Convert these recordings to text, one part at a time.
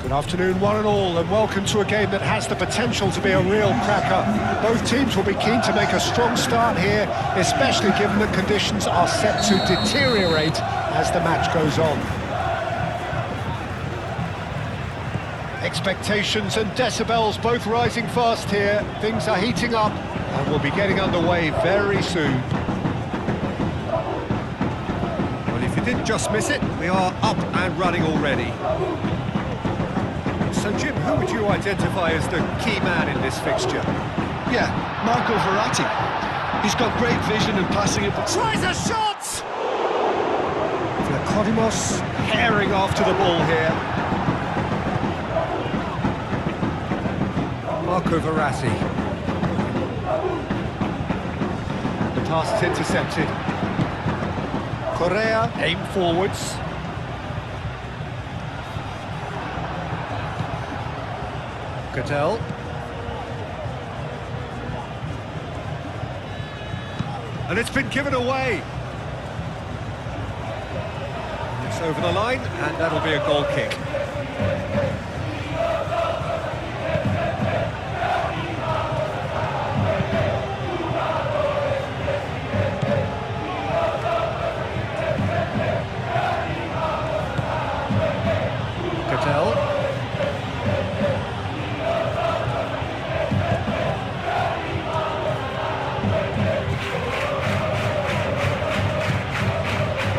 Good afternoon, one and all, and welcome to a game that has the potential to be a real cracker. Both teams will be keen to make a strong start here, especially given that conditions are set to deteriorate as the match goes on. Expectations and decibels both rising fast here. Things are heating up, and we'll be getting underway very soon. Well, if you didn't just miss it, we are up and running already. So, Jim, who would you identify as the key man in this fixture? Yeah, Marco Verratti. He's got great vision and passing it, but tries a shot! Vlachodimos herring after the ball here. Marco Verratti. The pass is intercepted. Correa aim forwards. Cattell. And it's been given away. It's over the line, and that'll be a goal kick. Cattell.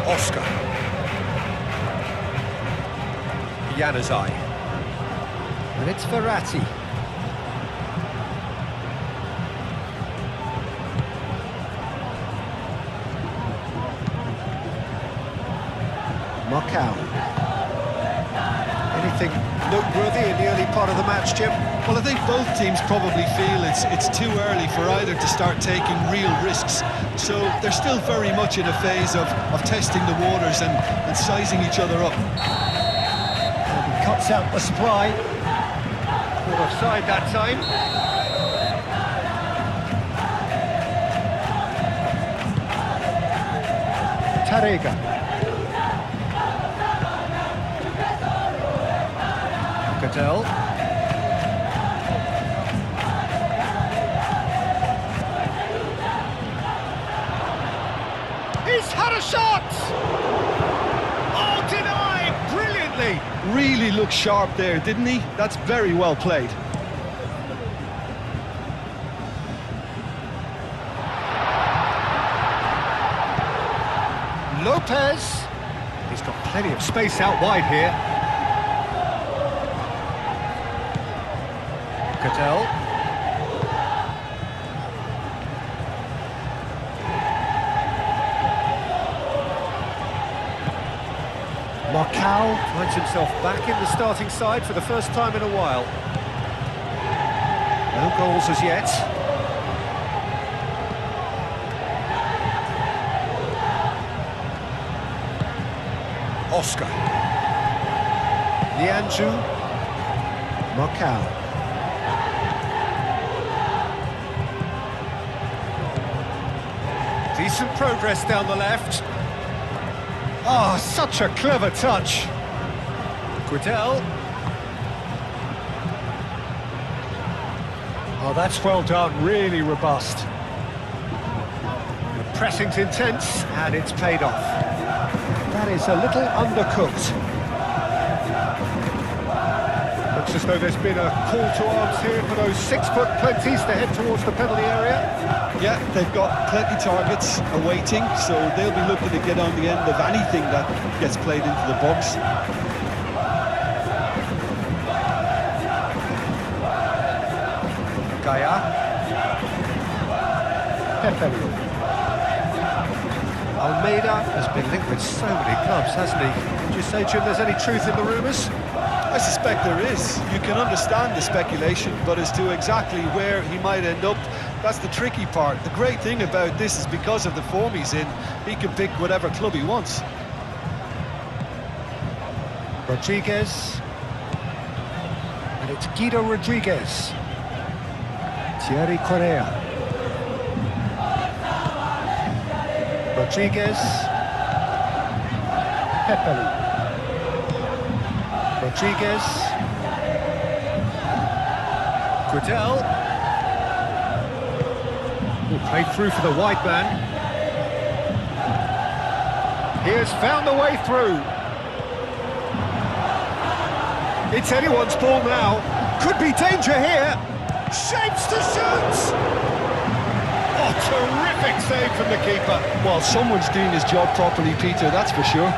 Oscar. Januzaj. And it's Verratti. Marcao. Anything noteworthy in the early part of the match, Jim? well, I think both teams probably feel it's too early for either to start taking real risks. So they're still very much in a phase of testing the waters and sizing each other up. And he cuts out the supply. Caught offside that time. Tarega. Cattell. He's had a shot! Oh, denied brilliantly! Really looked sharp there, didn't he? That's very well played. Lopez. He's got plenty of space out wide here. Cattell. Marcao finds himself back in the starting side for the first time in a while. No goals as yet. Oscar. Nianzou. Marcao. Decent progress down the left. Oh, such a clever touch. Guidel. Oh, that's well done, really robust. The pressing's intense, and it's paid off. That is a little undercooked. Looks as though there's been a call to arms here for those 6-foot plenties to head towards the penalty area. Yeah, they've got plenty targets awaiting, so they'll be looking to get on the end of anything that gets played into the box. Gaia. Pepe. Almeida has been linked with so many clubs, hasn't he? Would you say, Jim, there's any truth in the rumours? I suspect there is. You can understand the speculation, but as to exactly where he might end up, that's the tricky part. The great thing about this is because of the form he's in, he can pick whatever club he wants. Rodriguez. And it's Guido Rodriguez. Thierry Correa. Rodriguez. Pepe. Rodriguez. Guedel. Played through for the wide man. He has found the way through. It's anyone's ball now. Could be danger here. Shapes to shoot! Oh, terrific save from the keeper. Well, someone's doing his job properly, Peter, that's for sure.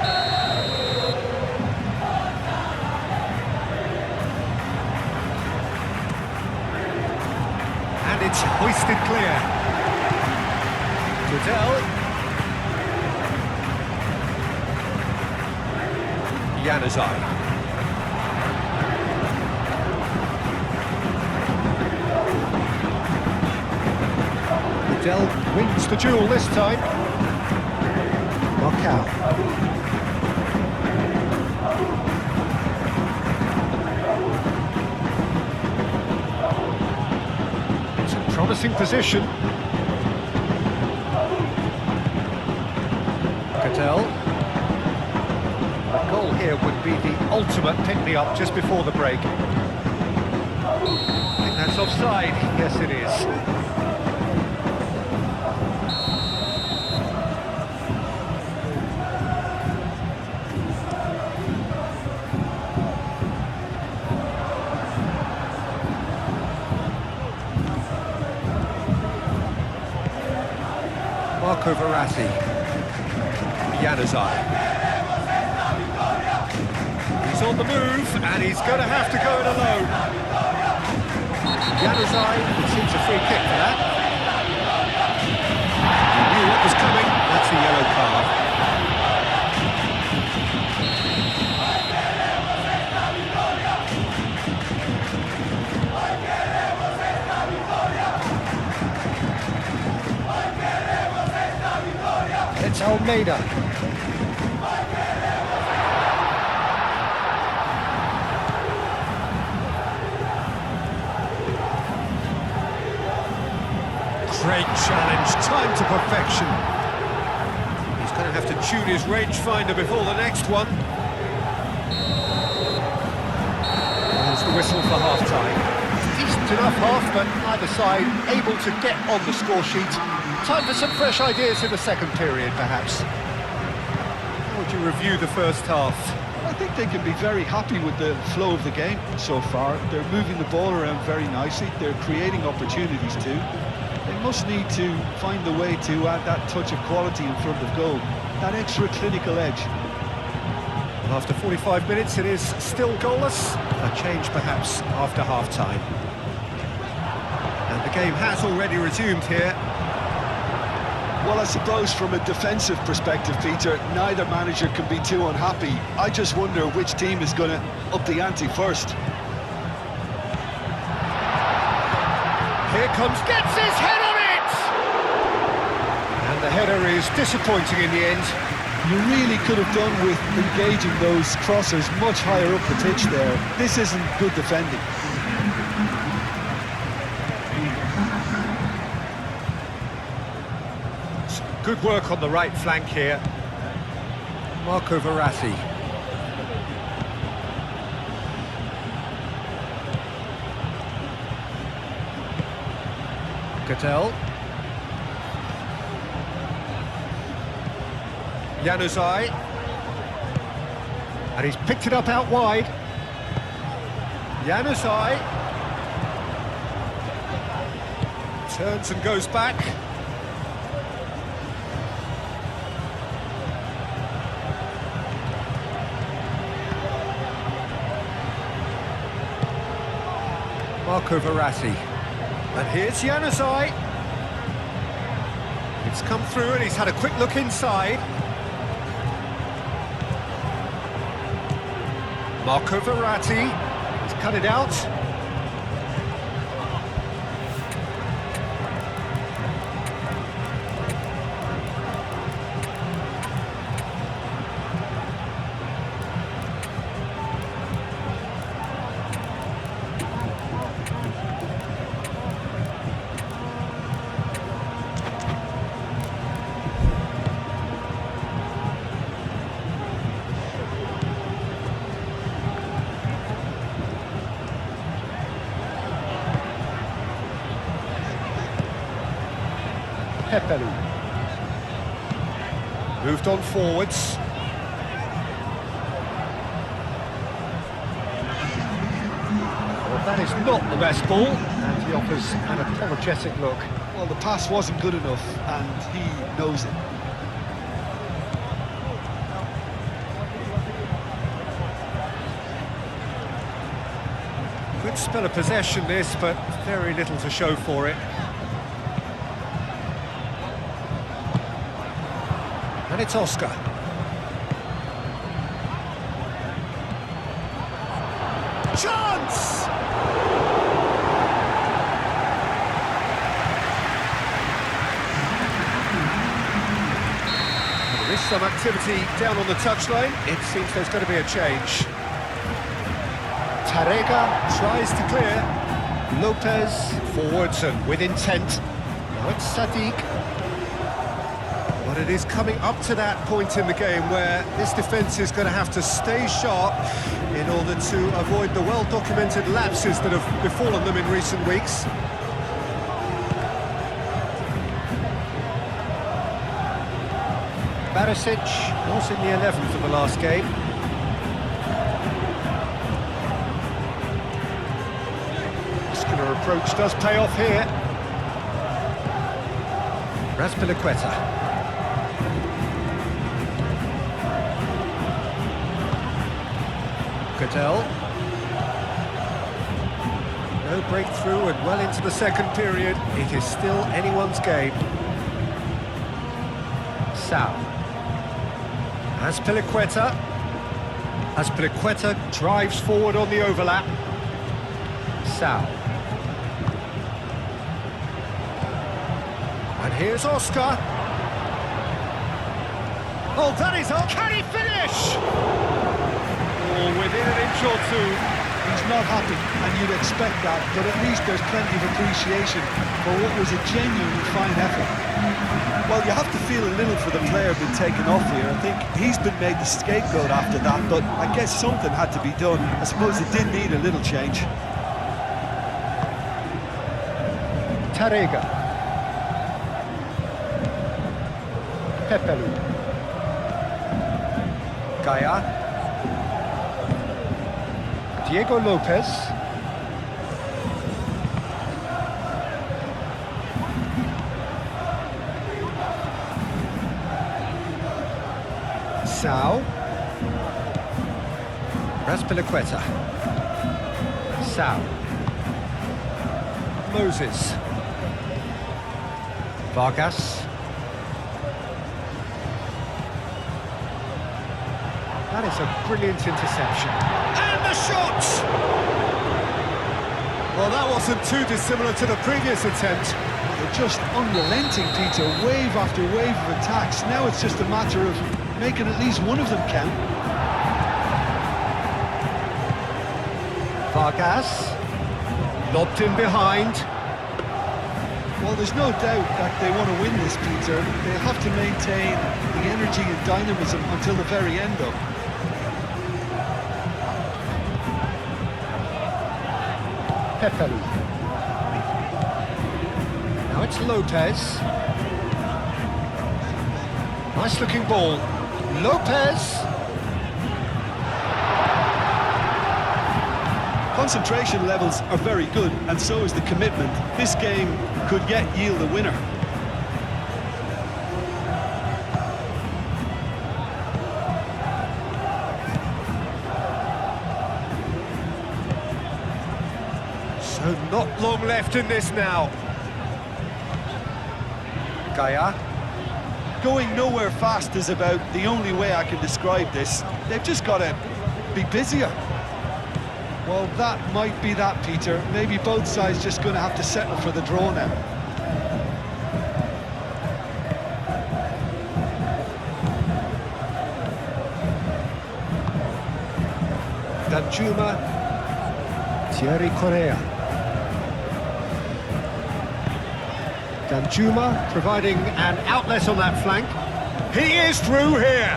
And it's hoisted clear. Guedel. Januzaj. Guedel wins the duel this time. Marcao. It's a promising position. Guedel. The goal here would be the ultimate pick-me-up just before the break. I think that's offside. Yes, it is. Marco Verratti. Januzaj. He's on the move, and he's going to have to go it alone. Januzaj seems a free kick for that. He knew what was coming. That's a yellow card. It's Almeida. Great challenge, time to perfection. He's going to have to tune his rangefinder before the next one. There's the whistle for half-time. Decent enough half, but either side able to get on the score sheet. Time for some fresh ideas in the second period, perhaps. How would you review the first half? I think they can be very happy with the flow of the game so far. They're moving the ball around very nicely. They're creating opportunities too. They must need to find the way to add that touch of quality in front of goal, that extra clinical edge. After 45 minutes, it is still goalless. A change, perhaps, after half-time. And the game has already resumed here. Well, I suppose from a defensive perspective, Peter, neither manager can be too unhappy. I just wonder which team is going to up the ante first. Here comes, gets his head on it! And the header is disappointing in the end. You really could have done with engaging those crossers much higher up the pitch there. This isn't good defending. Good work on the right flank here. Marco Verratti. Guedel. Januzaj. And he's picked it up out wide. Januzaj. Turns and goes back. Marco Verratti. And here's Januzaj. It's come through and he's had a quick look inside. Marco Verratti. He's cut it out. Pepelu. Moved on forwards. Well, that is not the best ball, and he offers an apologetic look. Well, the pass wasn't good enough, and he knows it. Good spell of possession this, but very little to show for it. And it's Oscar. Chance! There is some activity down on the touchline. It seems there's going to be a change. Tarega tries to clear. Lopez forwards and with intent. Now it's Sadiq. But it is coming up to that point in the game where this defence is going to have to stay sharp in order to avoid the well-documented lapses that have befallen them in recent weeks. Barisic was in the 11th of the last game. Muscular approach does pay off here. Razpilicueta. Cadell. No breakthrough and well into the second period. It is still anyone's game. Sal. Azpilicueta. Azpilicueta drives forward on the overlap. Sal. And here's Oscar. Oh, that is all. Can he finish? Oh, within an inch or two. He's not happy, and you'd expect that, but at least there's plenty of appreciation for what was a genuinely fine effort. Well, you have to feel a little for the player being taken off here. I think he's been made the scapegoat after that, but I guess something had to be done. I suppose it did need a little change. Tarega. Pepelu. Gaia. Diego Lopez. Sao. Razpilicueta. Sao. Moses. Vargas. That is a brilliant interception. And the shot! Well, that wasn't too dissimilar to the previous attempt. They're just unrelenting, Peter, wave after wave of attacks. Now it's just a matter of making at least one of them count. Vargas. Lobbed in behind. Well, there's no doubt that they want to win this, Peter. They have to maintain the energy and dynamism until the very end, though. Pepelu. Now it's Lopez. Nice looking ball. Lopez. Concentration levels are very good, and so is the commitment. This game could yet yield a winner. So not long left in this now. Gaia. Going nowhere fast is about the only way I can describe this. They've just got to be busier. Well, that might be that, Peter. Maybe both sides just going to have to settle for the draw now. Danjuma. Thierry Correa. Danjuma providing an outlet on that flank. He is through here.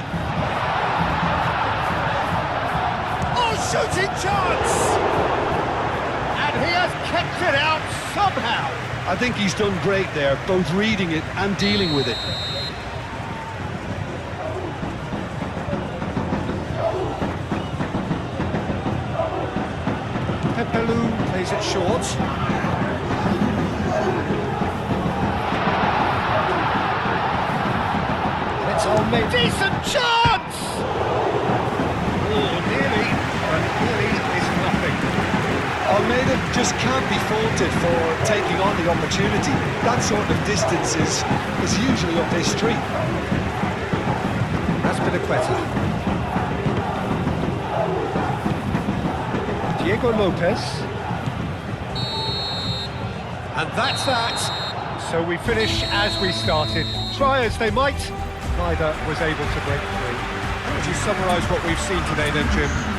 Oh, shooting chance! And He has kept it out somehow. I think he's done great there, both reading it and dealing with it. Pepelu plays it short. And it's all made. Decent chance! Oh, nearly, but nearly is nothing. Almeida just can't be faulted for taking on the opportunity. That sort of distance is usually up his street. Azpilicueta. Diego Lopez. And that's that. So we finish as we started. Try as they might, neither was able to break free. How would you summarise what we've seen today then, Jim?